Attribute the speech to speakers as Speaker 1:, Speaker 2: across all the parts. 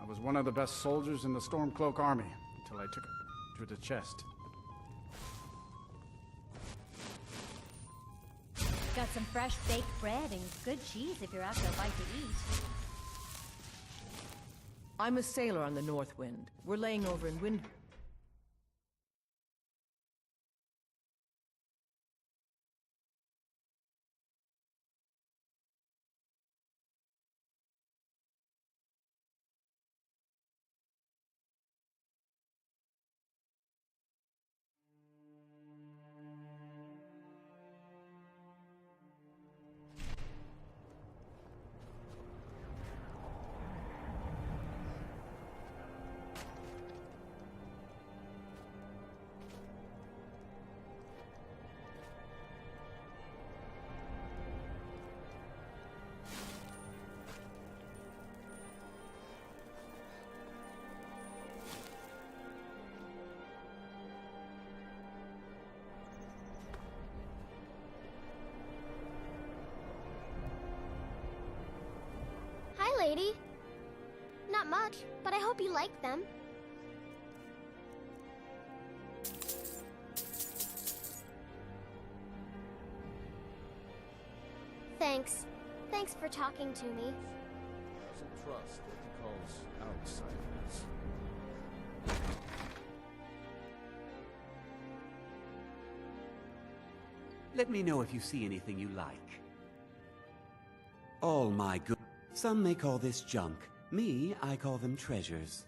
Speaker 1: I was one of the best soldiers in the Stormcloak army until I took it to the chest.
Speaker 2: Got some fresh baked bread and good cheese if you're after a bite to eat.
Speaker 3: I'm a sailor on the North Wind. We're laying over in Wind...
Speaker 4: Hi, lady. Not much, but I hope you like them. Thanks. Thanks for talking to me.
Speaker 5: Doesn't trust what he calls outsiders.
Speaker 6: Let me know if you see anything you like. All my good... Some may call this junk. Me, I call them treasures.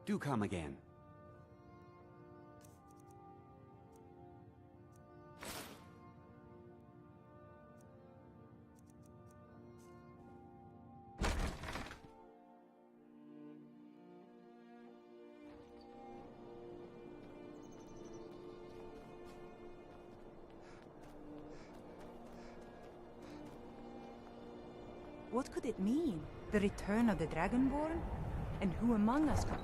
Speaker 6: Do come again.
Speaker 7: What could it mean? The return of the Dragonborn? And who among us could...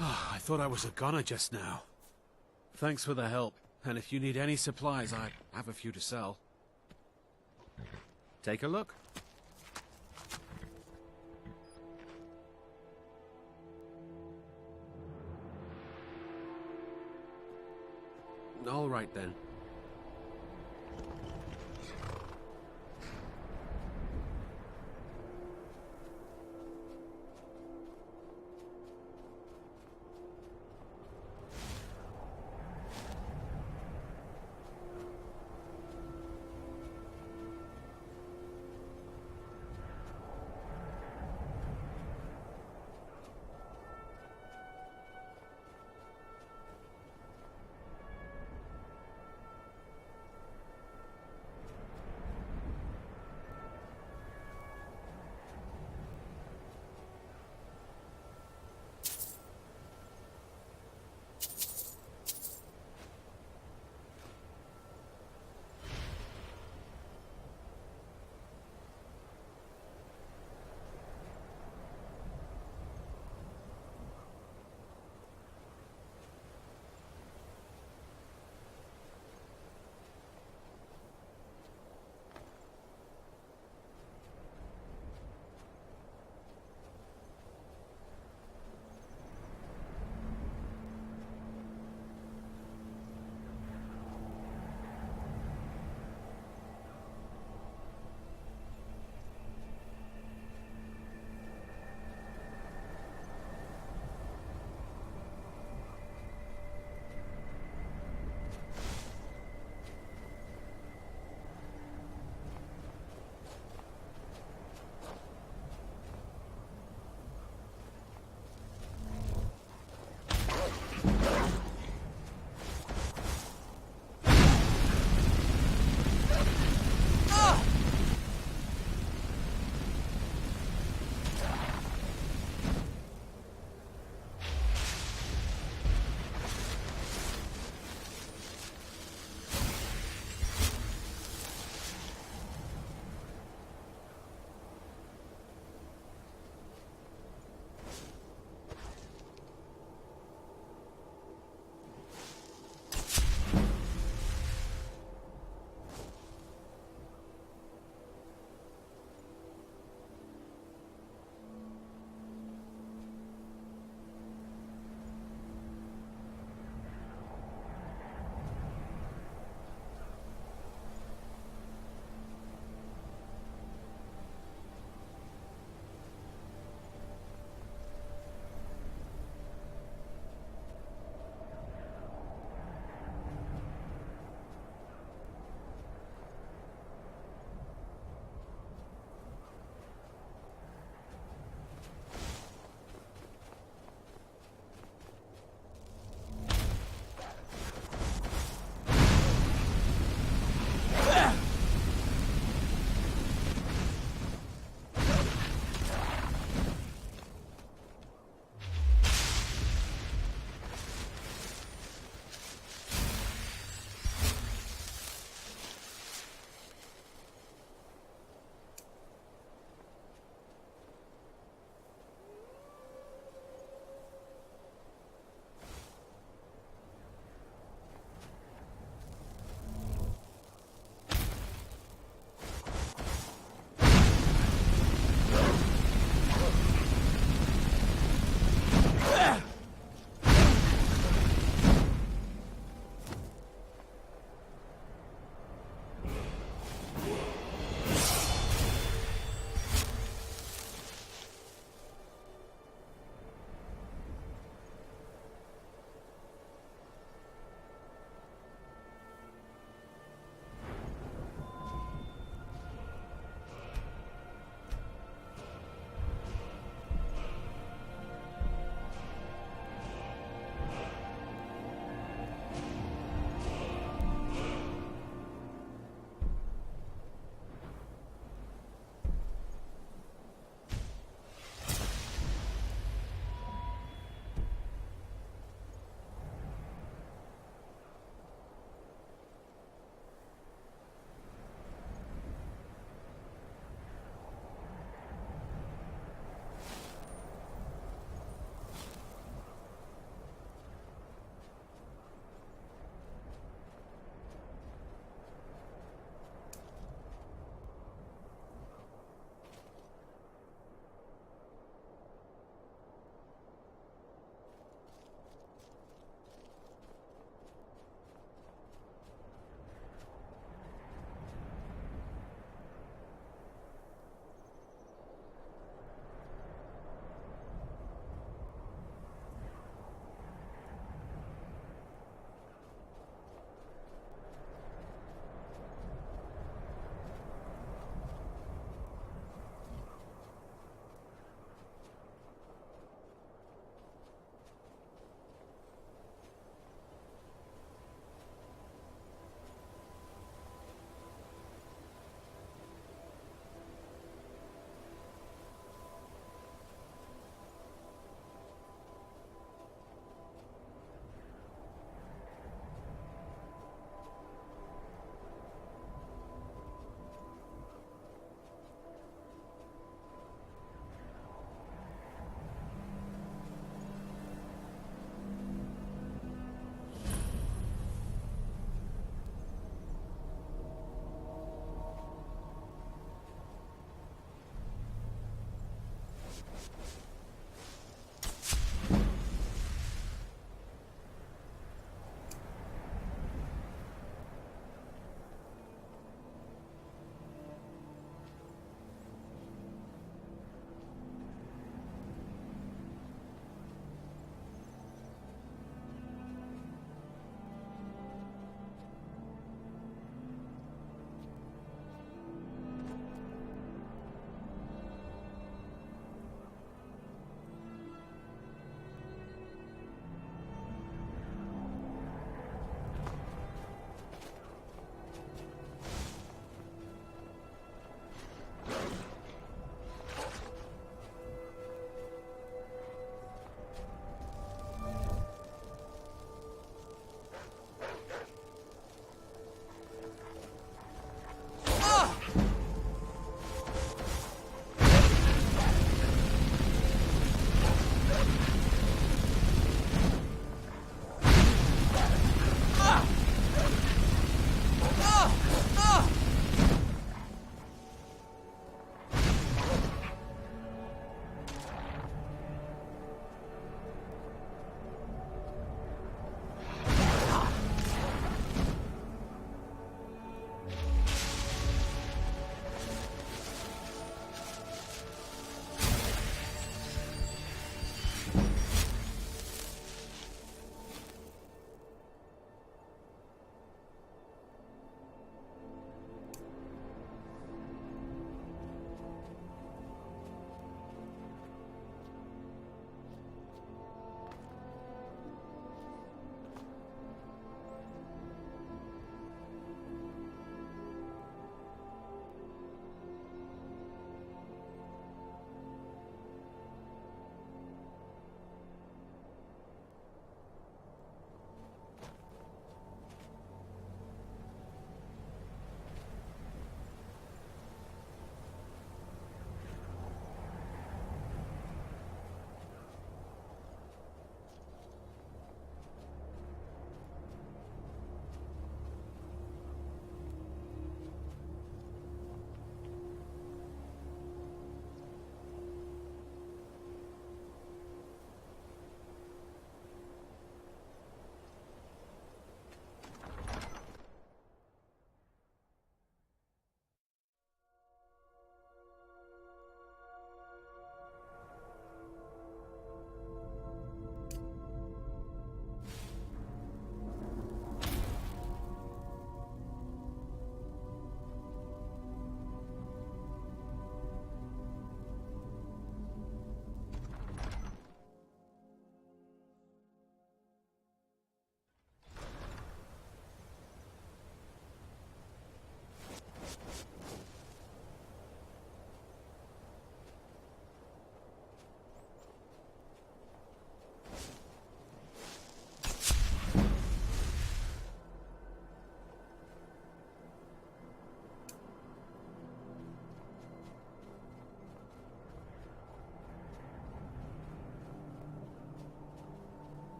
Speaker 8: I thought I was a goner just now. Thanks for the help. And if you need any supplies, I have a few to sell. Take a look. All right, then.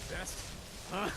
Speaker 1: Best? Huh?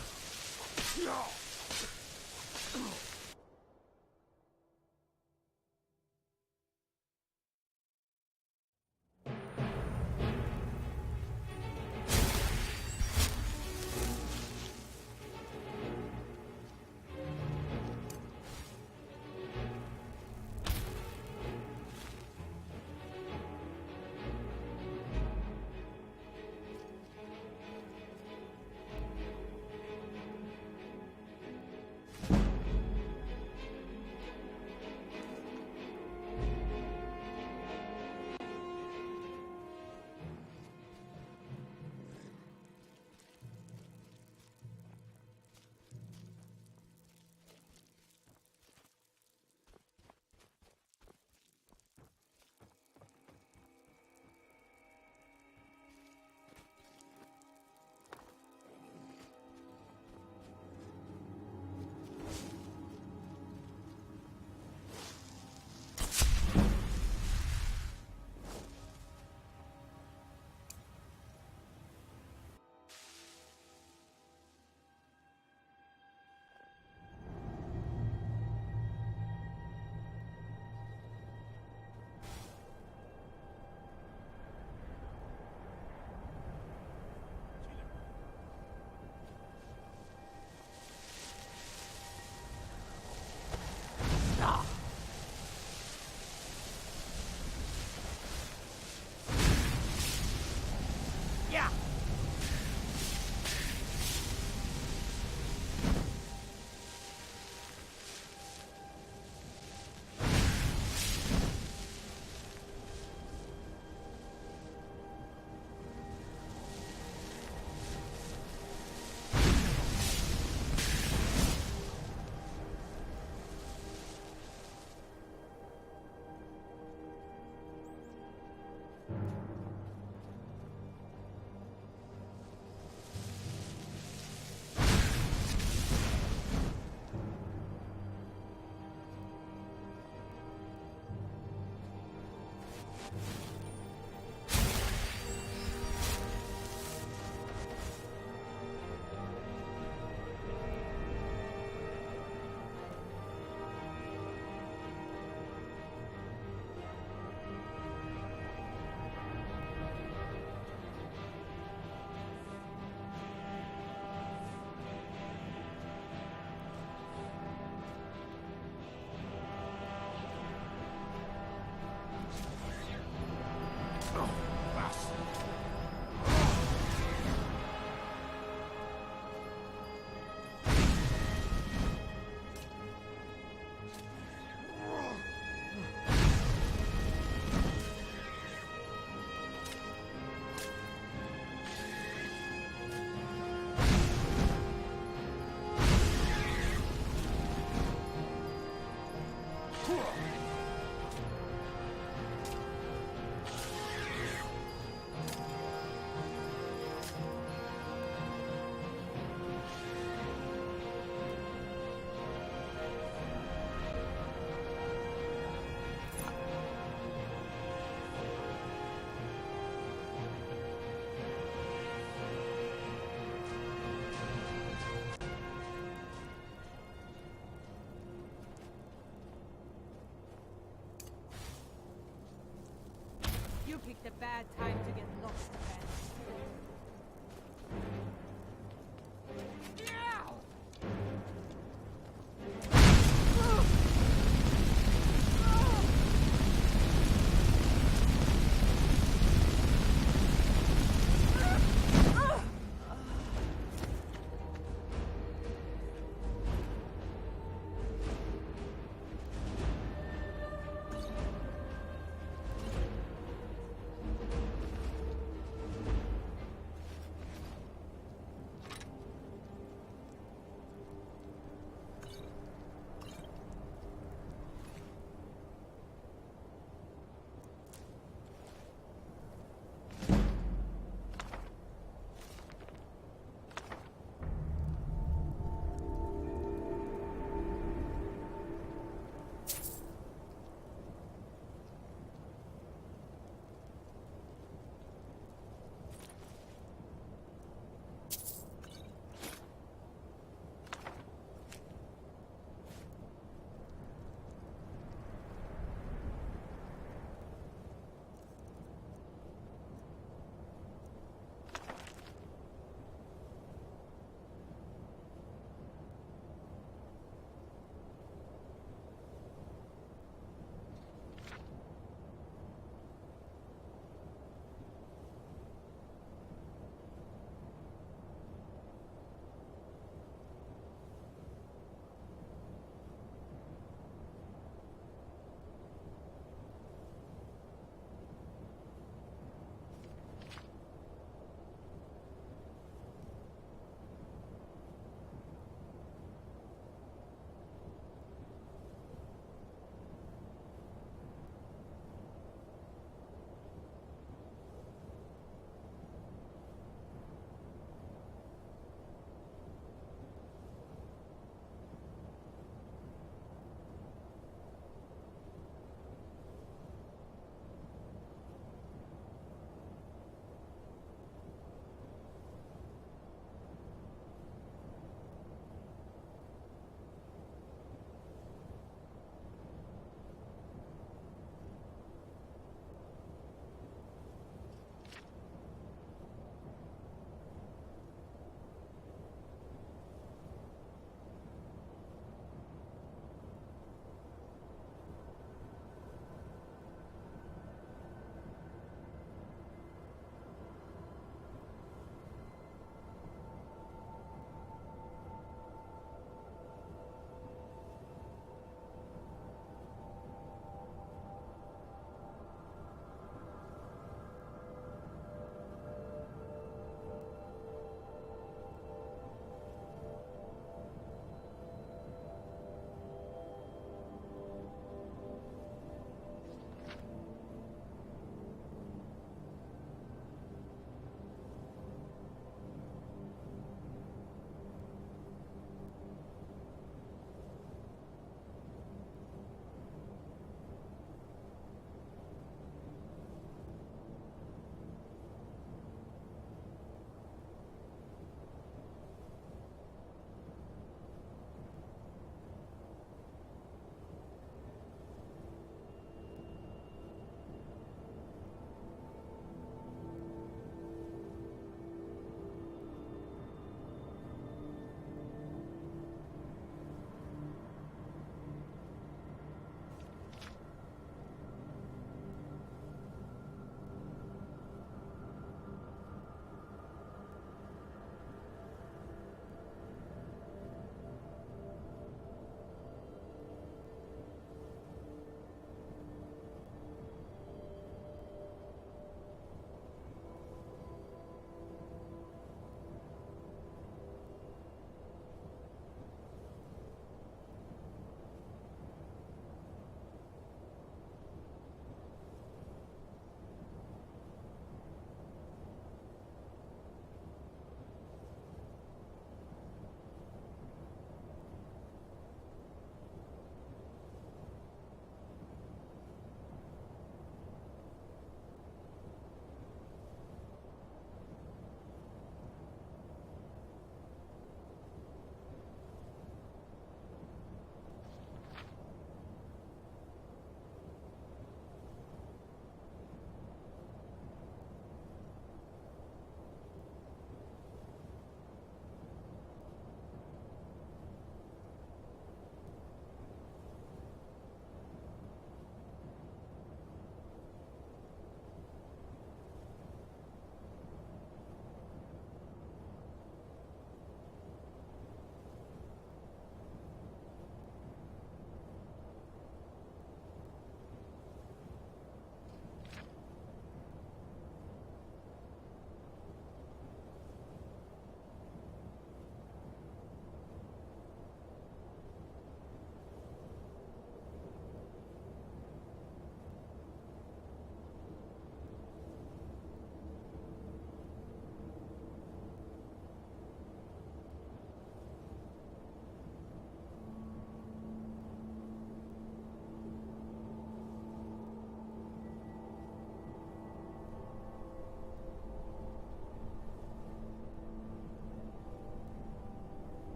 Speaker 7: picked a bad time to get lost again.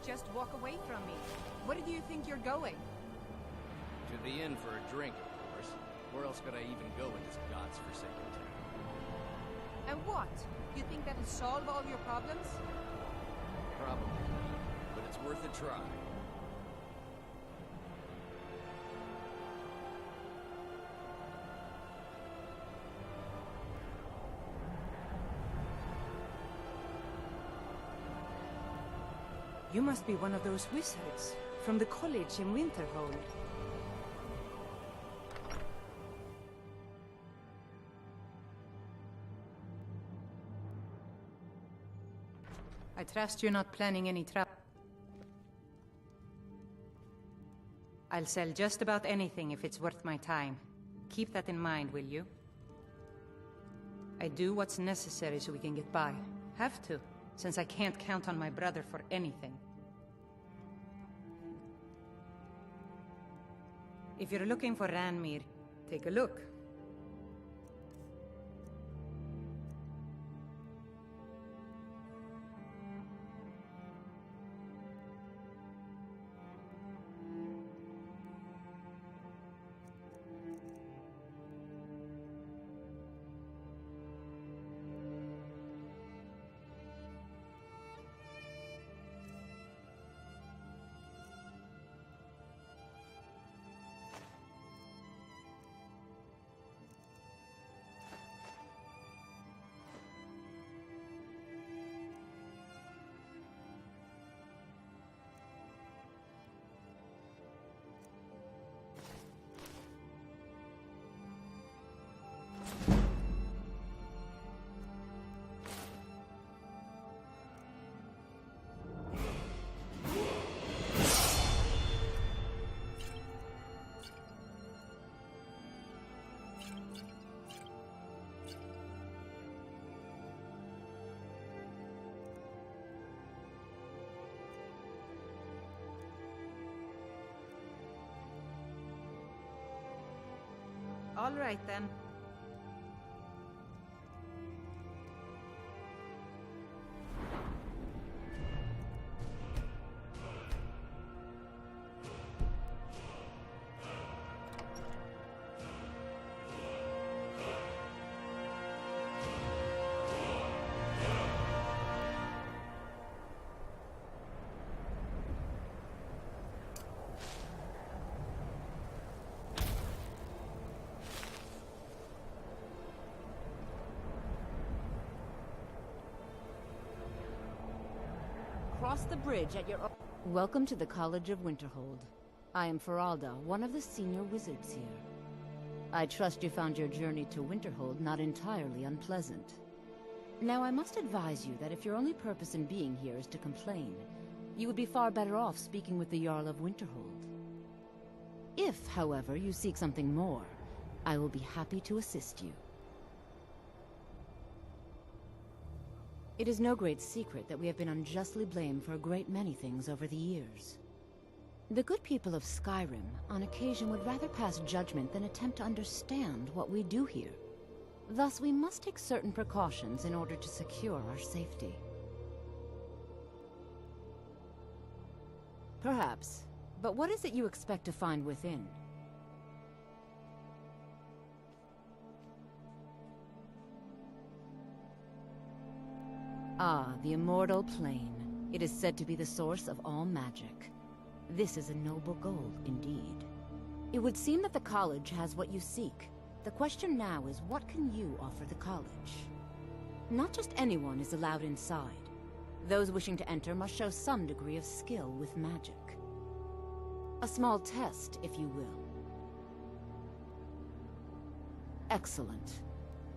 Speaker 7: just walk away from me. Where do you think you're going?
Speaker 9: To the inn for a drink, of course. Where else could I even go in this god's forsaken town?
Speaker 7: And what? You think that'll solve all your problems?
Speaker 9: Probably, but it's worth a try.
Speaker 7: You must be one of those wizards from the college in Winterhold. I trust you're not planning any trap. I'll sell just about anything if it's worth my time. Keep that in mind, will you? I do what's necessary so we can get by. Have to, since I can't count on my brother for anything. If you're looking for Ranmir, take a look. All right, then.
Speaker 2: Cross the bridge at your... Welcome to the College of Winterhold. I am Feralda, one of the senior wizards here. I trust you found your journey to Winterhold not entirely unpleasant. Now, I must advise you that if your only purpose in being here is to complain, you would be far better off speaking with the Jarl of Winterhold. If, however, you seek something more, I will be happy to assist you. It is no great secret that we have been unjustly blamed for a great many things over the years. The good people of Skyrim, on occasion, would rather pass judgment than attempt to understand what we do here. Thus, we must take certain precautions in order to secure our safety. Perhaps. But what is it you expect to find within? Ah, the Immortal Plane. It is said to be the source of all magic. This is a noble goal, indeed. It would seem that the college has what you seek. The question now is, what can you offer the college? Not just anyone is allowed inside. Those wishing to enter must show some degree of skill with magic. A small test, if you will. Excellent.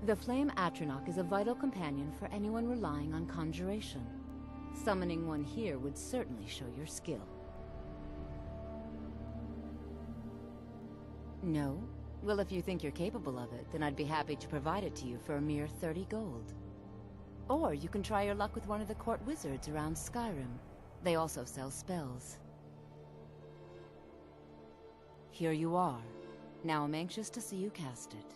Speaker 2: The Flame Atronach is a vital companion for anyone relying on conjuration. Summoning one here would certainly show your skill. No? Well, if you think you're capable of it, then I'd be happy to provide it to you for a mere 30 gold. Or you can try your luck with one of the court wizards around Skyrim. They also sell spells. Here you are. Now I'm anxious to see you cast it.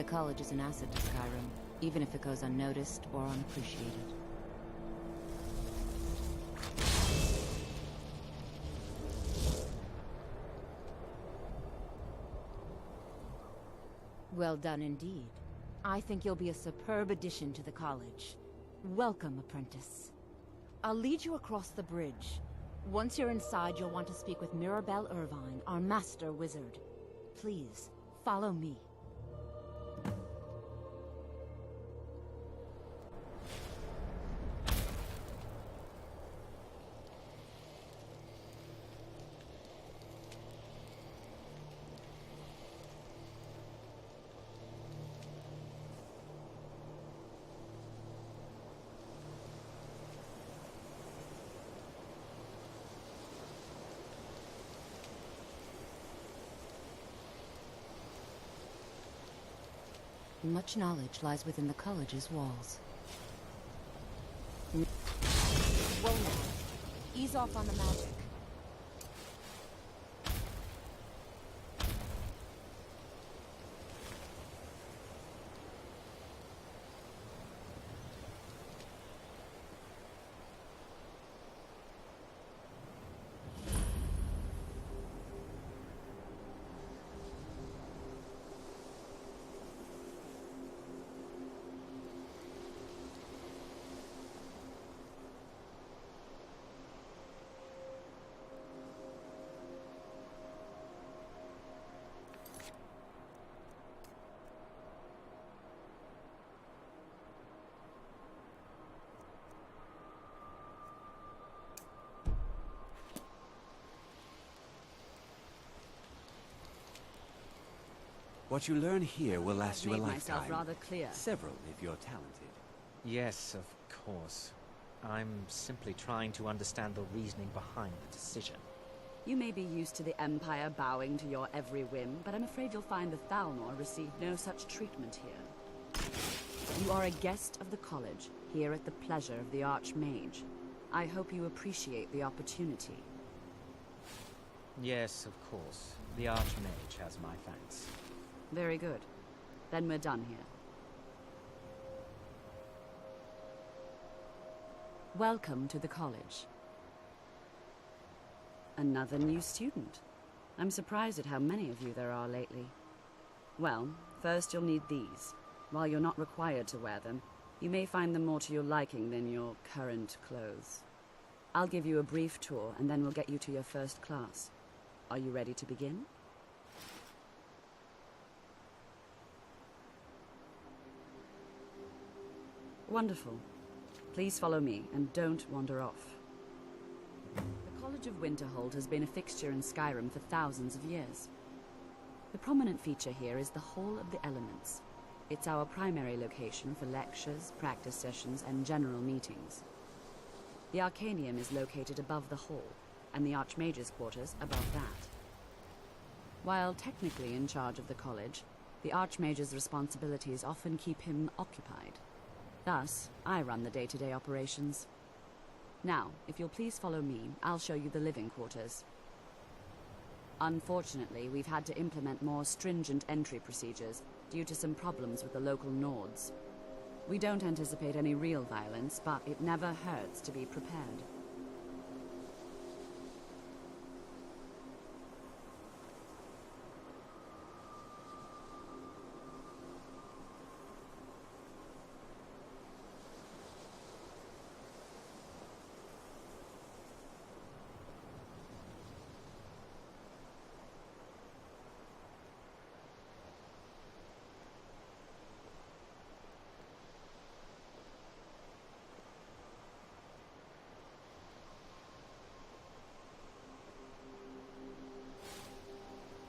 Speaker 2: The college is an asset to Skyrim, even if it goes unnoticed or unappreciated. Well done indeed. I think you'll be a superb addition to the college. Welcome, apprentice. I'll lead you across the bridge. Once you're inside, you'll want to speak with Mirabelle Irvine, our master wizard. Please, follow me. Much knowledge lies within the college's walls. Whoa now. Ease off on the magic.
Speaker 6: What you learn here will last you a
Speaker 10: Made
Speaker 6: lifetime.
Speaker 10: myself rather clear.
Speaker 6: Several, if you're talented.
Speaker 11: Yes, of course. I'm simply trying to understand the reasoning behind the decision.
Speaker 10: You may be used to the Empire bowing to your every whim, but I'm afraid you'll find the Thalmor receive no such treatment here. You are a guest of the college, here at the pleasure of the Archmage. I hope you appreciate the opportunity.
Speaker 11: Yes, of course. The Archmage has my thanks.
Speaker 10: Very good. Then we're done here. Welcome to the college. Another new student. I'm surprised at how many of you there are lately. Well, first you'll need these. While you're not required to wear them, you may find them more to your liking than your current clothes. I'll give you a brief tour, and then we'll get you to your first class. Are you ready to begin? Wonderful. Please follow me, and don't wander off. The College of Winterhold has been a fixture in Skyrim for thousands of years. The prominent feature here is the Hall of the Elements. It's our primary location for lectures, practice sessions, and general meetings. The Arcanium is located above the hall, and the Archmage's quarters above that. While technically in charge of the college, the Archmage's responsibilities often keep him occupied. Thus, I run the day-to-day operations. Now, if you'll please follow me, I'll show you the living quarters. Unfortunately, we've had to implement more stringent entry procedures due to some problems with the local Nords. We don't anticipate any real violence, but it never hurts to be prepared.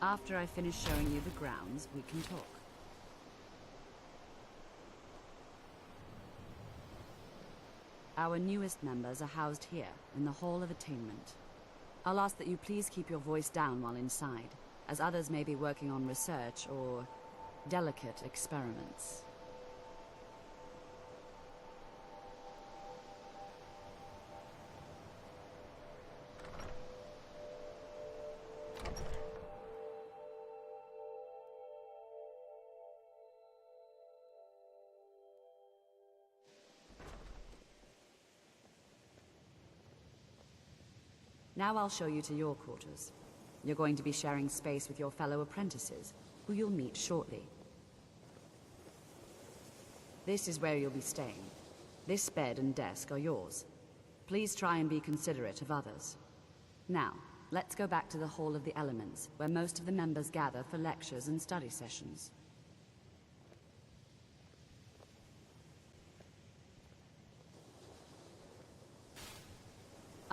Speaker 10: After I finish showing you the grounds, we can talk. Our newest members are housed here, in the Hall of Attainment. I'll ask that you please keep your voice down while inside, as others may be working on research or delicate experiments. Now I'll show you to your quarters. You're going to be sharing space with your fellow apprentices, who you'll meet shortly. This is where you'll be staying. This bed and desk are yours. Please try and be considerate of others. Now, let's go back to the Hall of the Elements, where most of the members gather for lectures and study sessions.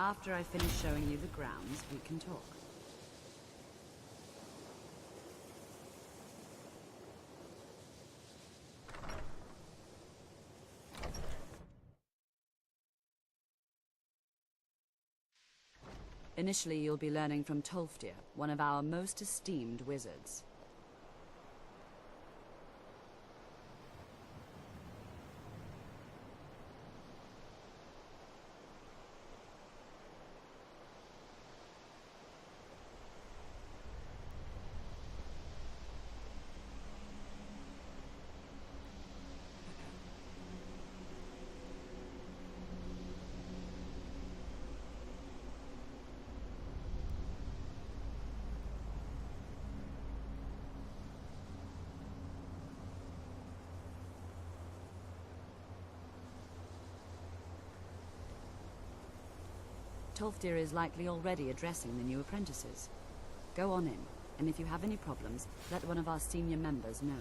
Speaker 10: After I finish showing you the grounds, we can talk. Initially, you'll be learning from Tolfdir, one of our most esteemed wizards. Tolfdir is likely already addressing the new apprentices. Go on in, and if you have any problems, let one of our senior members know.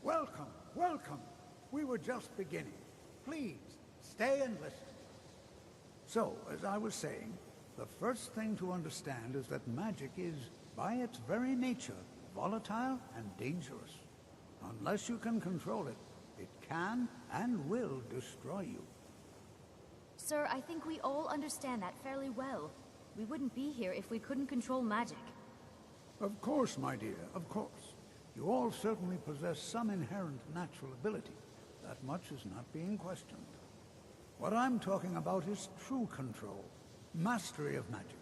Speaker 12: Welcome, welcome. We were just beginning. Please, stay and listen. So, as I was saying, the first thing to understand is that magic is, by its very nature, volatile and dangerous. Unless you can control it, it can and will destroy you.
Speaker 13: Sir, I think we all understand that fairly well. We wouldn't be here if we couldn't control magic.
Speaker 12: Of course, my dear, of course. You all certainly possess some inherent natural ability. That much is not being questioned. What I'm talking about is true control, mastery of magic.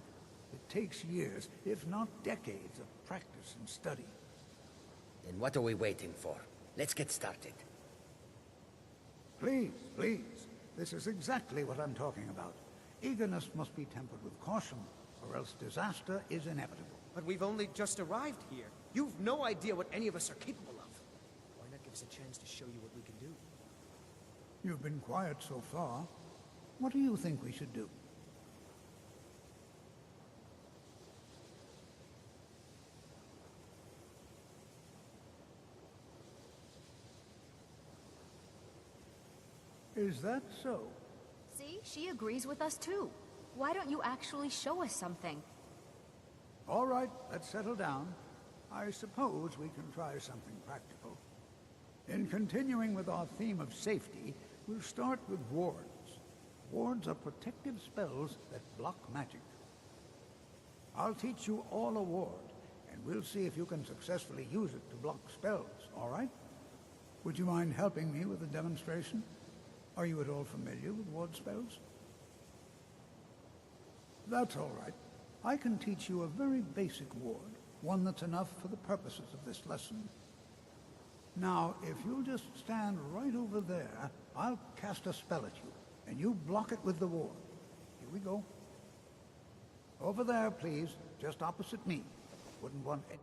Speaker 12: It takes years, if not decades, of practice and study.
Speaker 14: Then what are we waiting for? Let's get started.
Speaker 12: Please, please. This is exactly what I'm talking about. Eagerness must be tempered with caution, or else disaster is inevitable.
Speaker 15: But we've only just arrived here. You've no idea what any of us are capable of. Why not give us a chance to show you what we can do?
Speaker 12: You've been quiet so far. What do you think we should do? Is that so?
Speaker 13: See, she agrees with us too. Why don't you actually show us something?
Speaker 12: All right, let's settle down. I suppose we can try something practical. In continuing with our theme of safety, we'll start with wards. Wards are protective spells that block magic. I'll teach you all a ward, and we'll see if you can successfully use it to block spells, all right? Would you mind helping me with the demonstration? Are you at all familiar with ward spells? That's all right. I can teach you a very basic ward, one that's enough for the purposes of this lesson. Now, if you'll just stand right over there, I'll cast a spell at you, and you block it with the ward. Here we go. Over there, please, just opposite me. Wouldn't want it.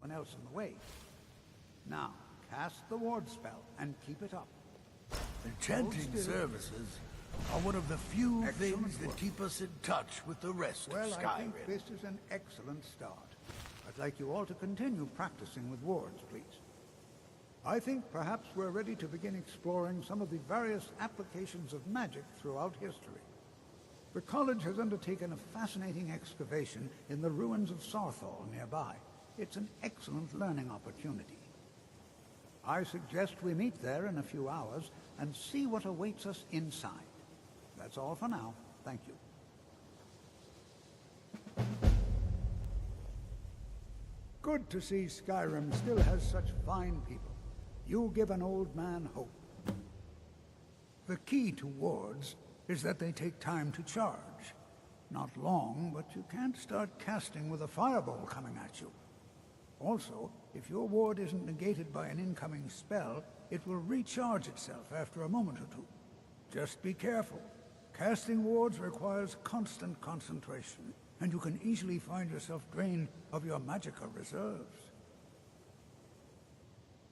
Speaker 12: One else in the way. Now, cast the ward spell and keep it up.
Speaker 16: Enchanting services are one of the few things that keep us in touch with the rest of Skyrim.
Speaker 12: Well, I think this is an excellent start. I'd like you all to continue practicing with wards, please. I think perhaps we're ready to begin exploring some of the various applications of magic throughout history. The college has undertaken a fascinating excavation in the ruins of Sarthal nearby. It's an excellent learning opportunity. I suggest we meet there in a few hours and see what awaits us inside. That's all for now. Thank you. Good to see Skyrim still has such fine people. You give an old man hope. The key to wards is that they take time to charge. Not long, but you can't start casting with a fireball coming at you. Also, if your ward isn't negated by an incoming spell, it will recharge itself after a moment or two. Just be careful. Casting wards requires constant concentration, and you can easily find yourself drained of your magicka reserves.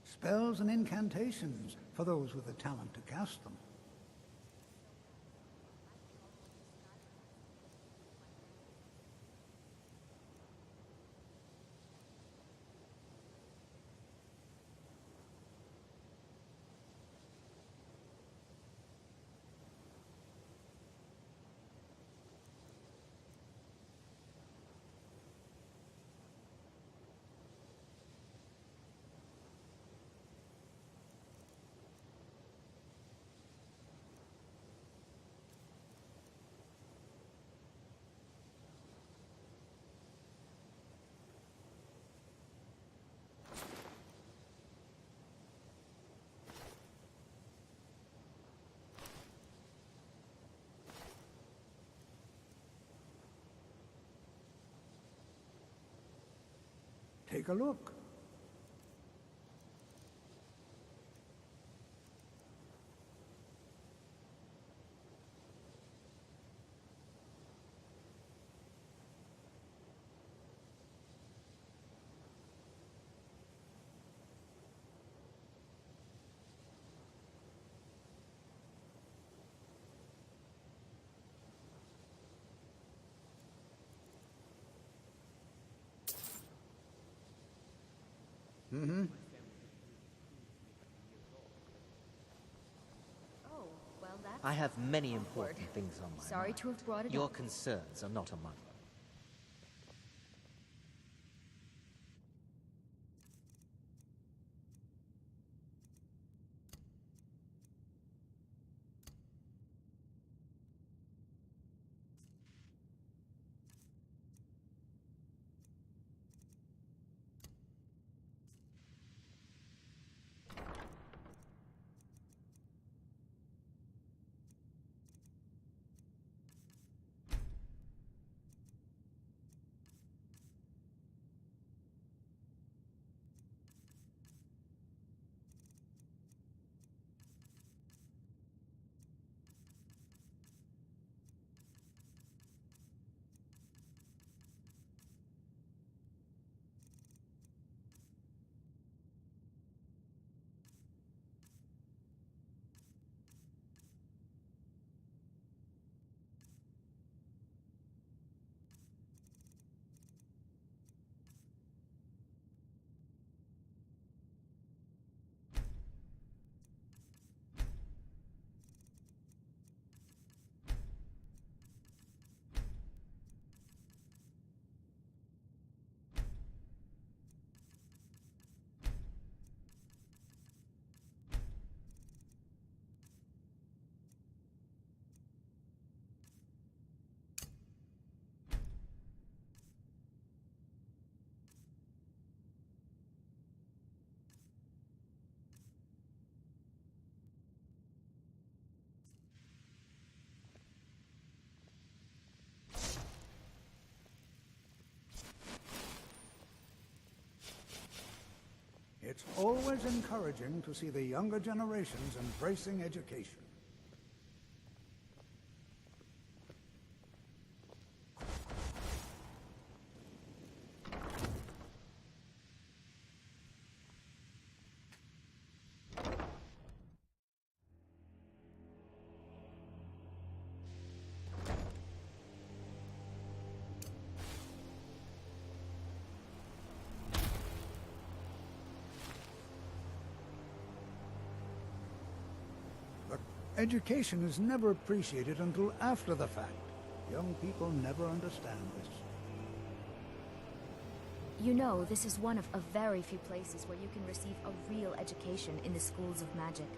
Speaker 12: Spells and incantations for those with the talent to cast them. Take a look. Mm-hmm.
Speaker 13: Oh, well, that's...
Speaker 11: I have many
Speaker 13: awkward.
Speaker 11: important things on my
Speaker 13: Sorry
Speaker 11: mind.
Speaker 13: to have brought it
Speaker 11: Your
Speaker 13: up.
Speaker 11: concerns are not among them.
Speaker 12: It's always encouraging to see the younger generations embracing education. Education is never appreciated until after the fact. Young people never understand this.
Speaker 13: You know, this is one of a very few places where you can receive a real education in the schools of magic.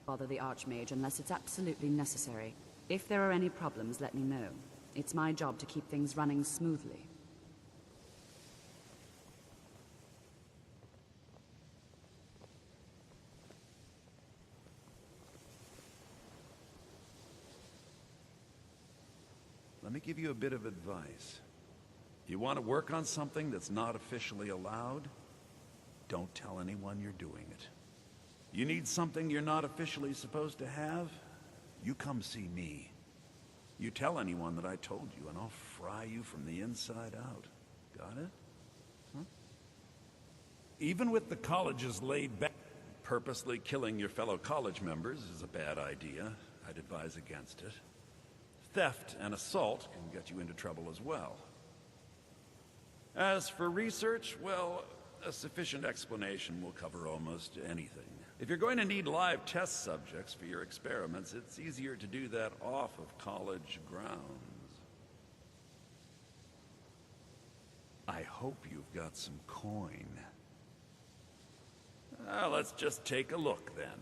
Speaker 10: bother the Archmage unless it's absolutely necessary. If there are any problems, let me know. It's my job to keep things running smoothly.
Speaker 17: Let me give you a bit of advice. You want to work on something that's not officially allowed? Don't tell anyone you're doing it. You need something you're not officially supposed to have? You come see me. You tell anyone that I told you, and I'll fry you from the inside out. Got it? Huh? Even with the college's laid back, purposely killing your fellow college members is a bad idea. I'd advise against it. Theft and assault can get you into trouble as well. As for research, well, a sufficient explanation will cover almost anything. If you're going to need live test subjects for your experiments, it's easier to do that off of college grounds. I hope you've got some coin. Let's just take a look then.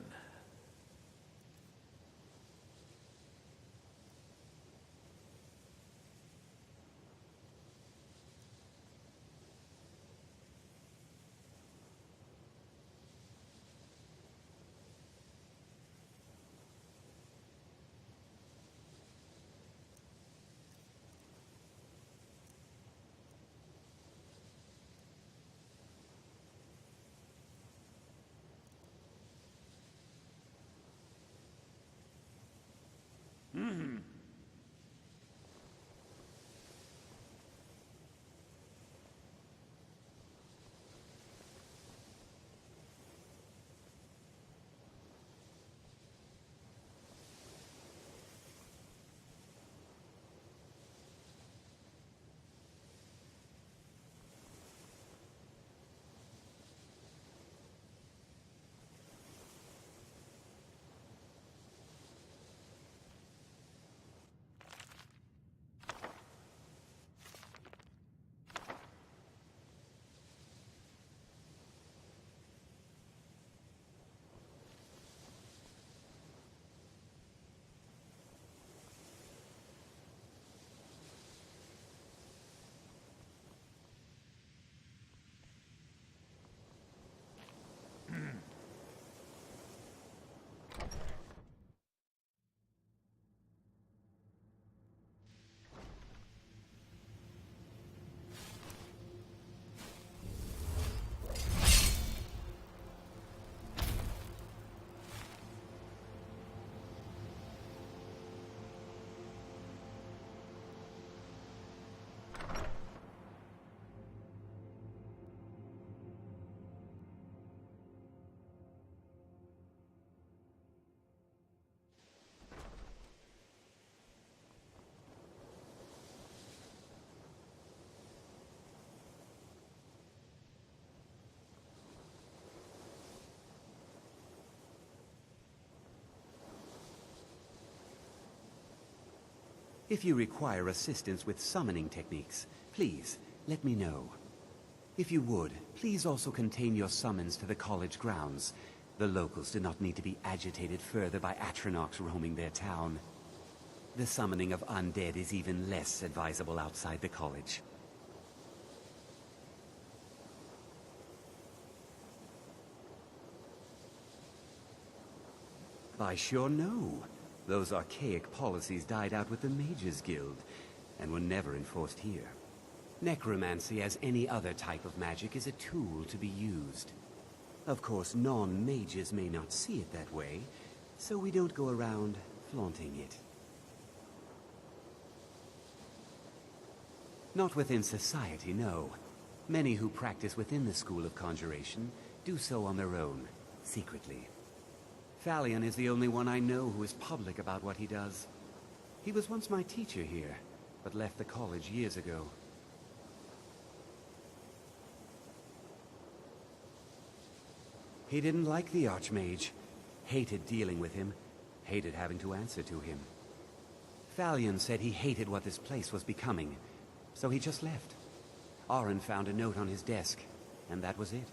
Speaker 6: If you require assistance with summoning techniques, please let me know. If you would, please also contain your summons to the college grounds. The locals do not need to be agitated further by Atronachs roaming their town. The summoning of undead is even less advisable outside the college. I sure know. Those archaic policies died out with the Mages Guild, and were never enforced here. Necromancy, as any other type of magic, is a tool to be used. Of course, non-mages may not see it that way, so we don't go around flaunting it. Not within society, no. Many who practice within the School of Conjuration do so on their own, secretly. Thalion is the only one I know who is public about what he does. He was once my teacher here, but left the college years ago. He didn't like the Archmage, hated dealing with him, hated having to answer to him. Thalion said he hated what this place was becoming, so he just left. Arin found a note on his desk, and that was it.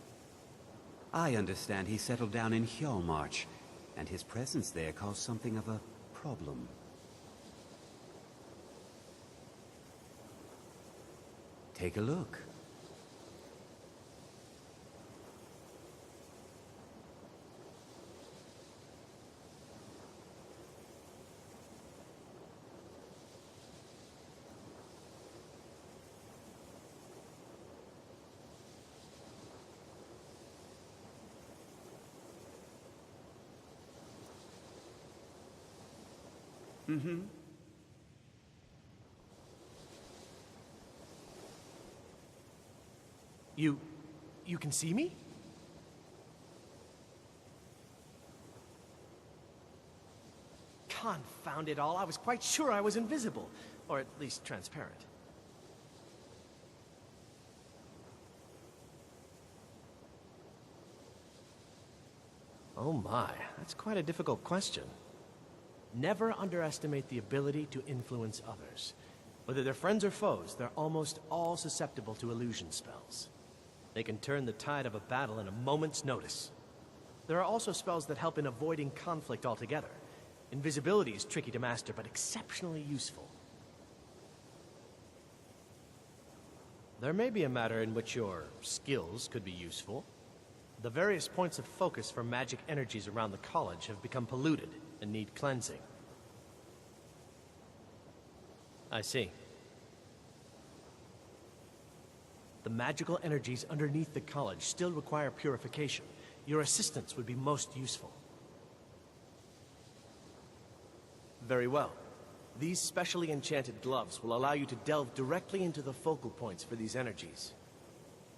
Speaker 6: I understand he settled down in Hjalmarch, and his presence there caused something of a problem. Take a look.
Speaker 1: Mm-hmm.
Speaker 18: You can see me? Confound it all, I was quite sure I was invisible. Or at least transparent. Oh my, that's quite a difficult question. Never underestimate the ability to influence others. Whether they're friends or foes, they're almost all susceptible to illusion spells. They can turn the tide of a battle in a moment's notice. There are also spells that help in avoiding conflict altogether. Invisibility is tricky to master, but exceptionally useful. There may be a matter in which your skills could be useful. The various points of focus for magic energies around the college have become polluted and need cleansing. I see. The magical energies underneath the college still require purification. Your assistance would be most useful. Very well. These specially enchanted gloves will allow you to delve directly into the focal points for these energies.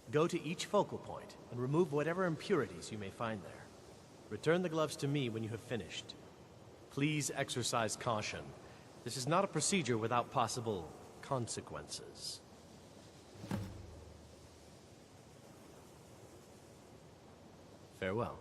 Speaker 18: Go to each focal point and remove whatever impurities you may find there. Return the gloves to me when you have finished. Please exercise caution. This is not a procedure without possible consequences. Farewell.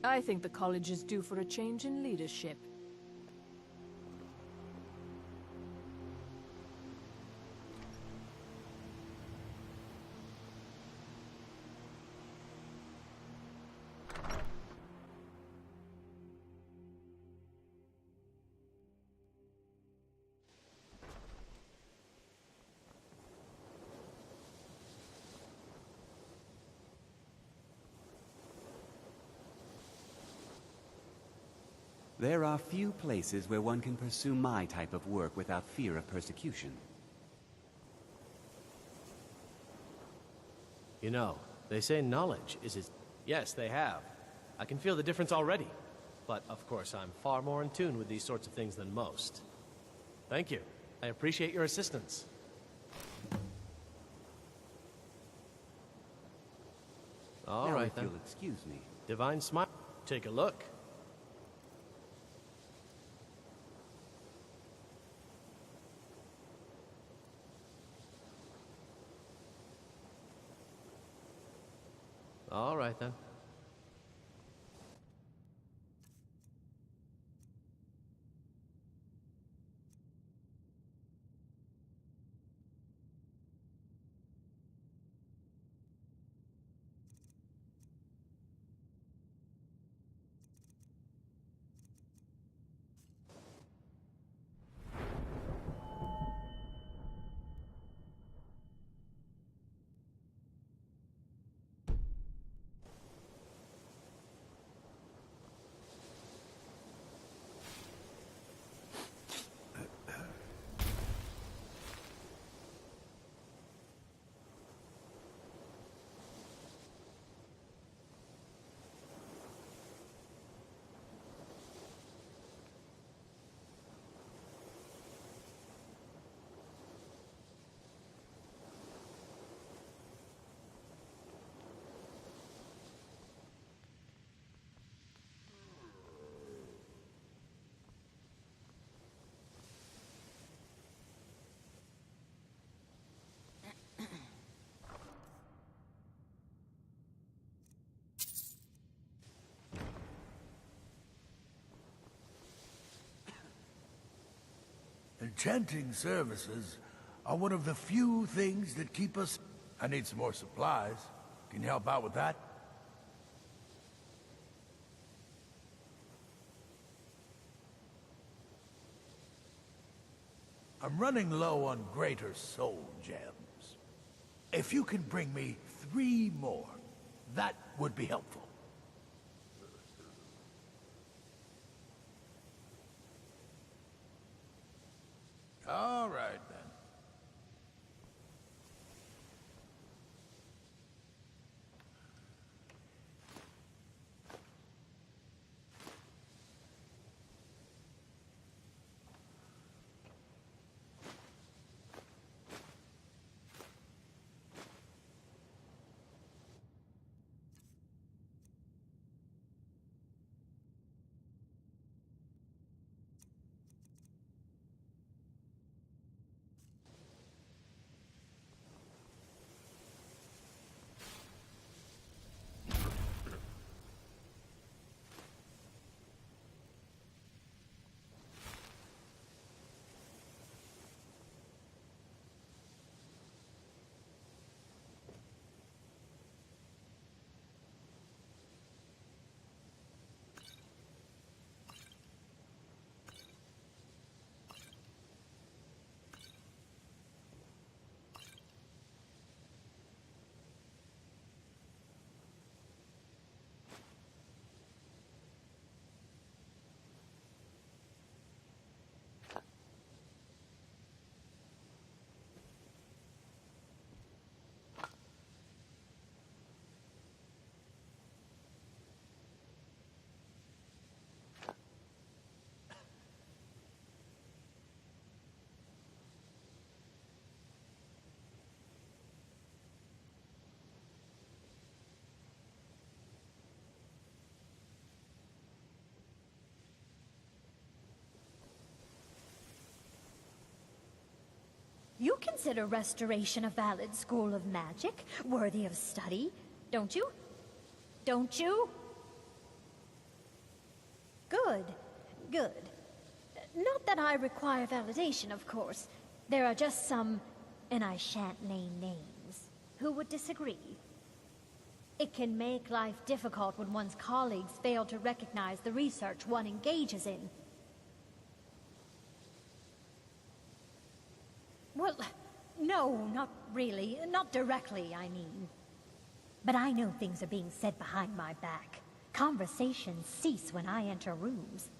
Speaker 3: I think the college is due for a change in leadership.
Speaker 6: There are few places where one can pursue my type of work without fear of persecution.
Speaker 18: You know, they say knowledge is as... Yes, they have. I can feel the difference already. But, of course, I'm far more in tune with these sorts of things than most. Thank you. I appreciate your assistance. All right, then.
Speaker 6: If you'll excuse me.
Speaker 18: Divine Smile. Take a look. All right, then.
Speaker 16: Enchanting services are one of the few things that keep us... I need some more supplies. Can you help out with that? I'm running low on greater soul gems. If you can bring me 3 more, that would be helpful. All right, then.
Speaker 13: You consider restoration a valid school of magic, worthy of study, don't you? Don't you? Good, good. Not that I require validation, of course. There are just some, and I shan't name names, who would disagree. It can make life difficult when one's colleagues fail to recognize the research one engages in. Well, no, not really. Not directly, I mean. But I know things are being said behind my back. Conversations cease when I enter rooms.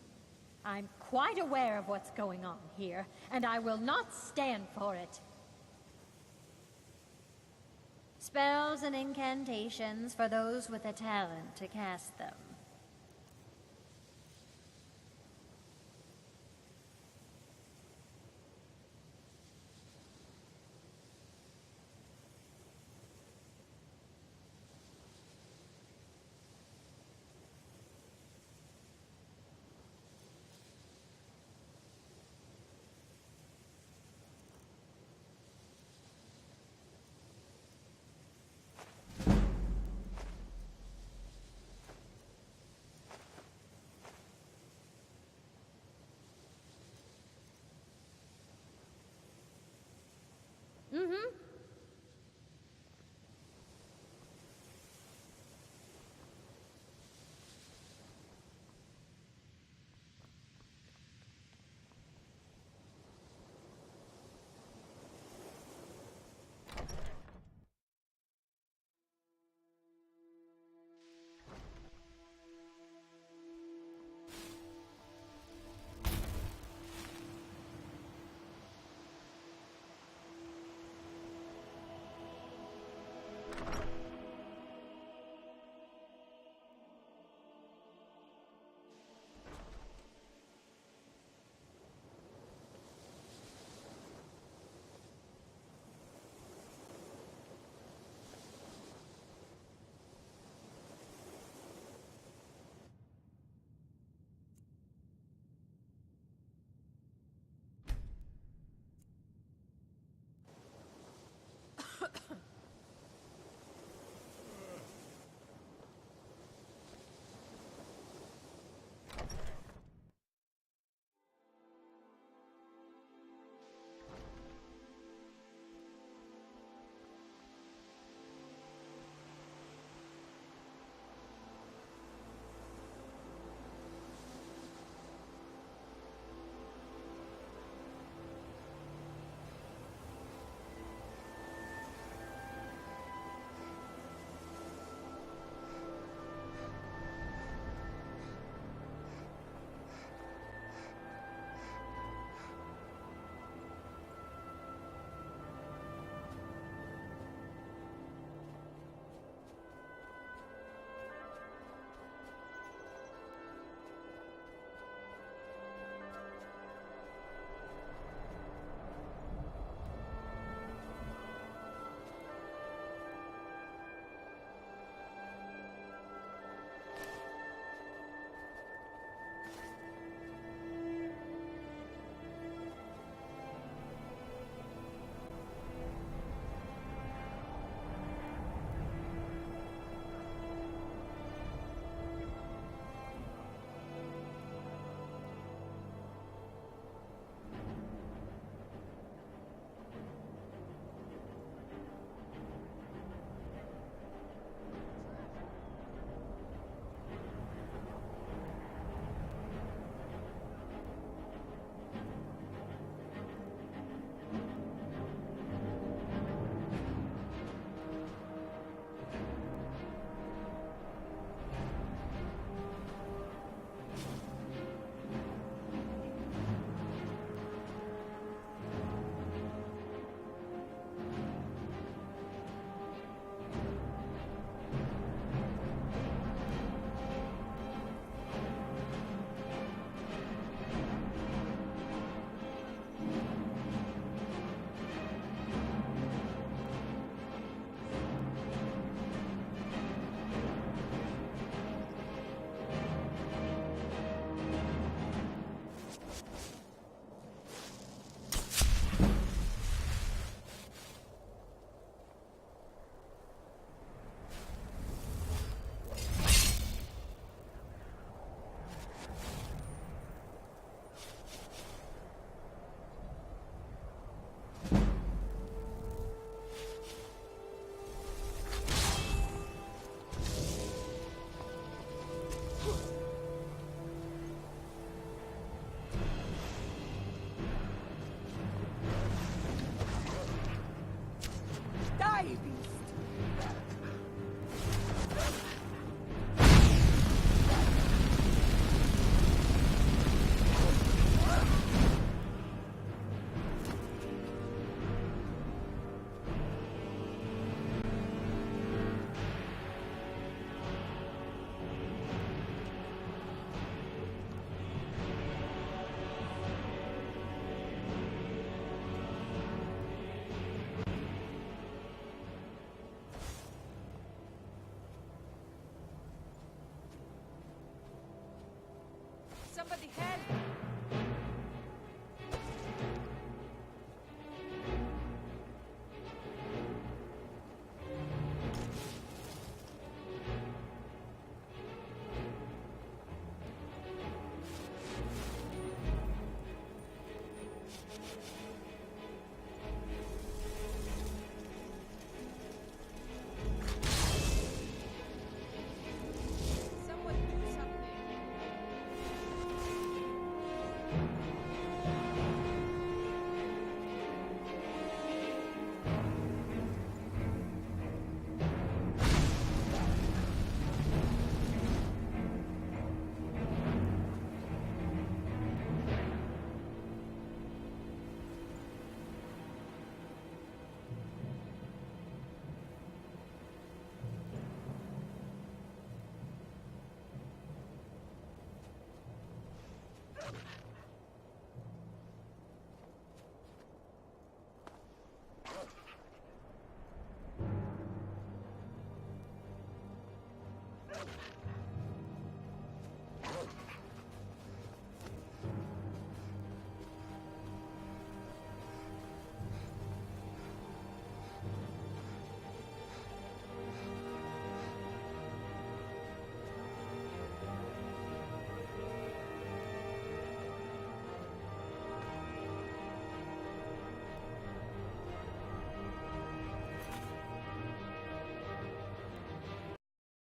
Speaker 13: I'm quite aware of what's going on here, and I will not stand for it. Spells and incantations for those with a talent to cast them. Mm-hmm.
Speaker 19: Die, beast!
Speaker 3: Somebody help!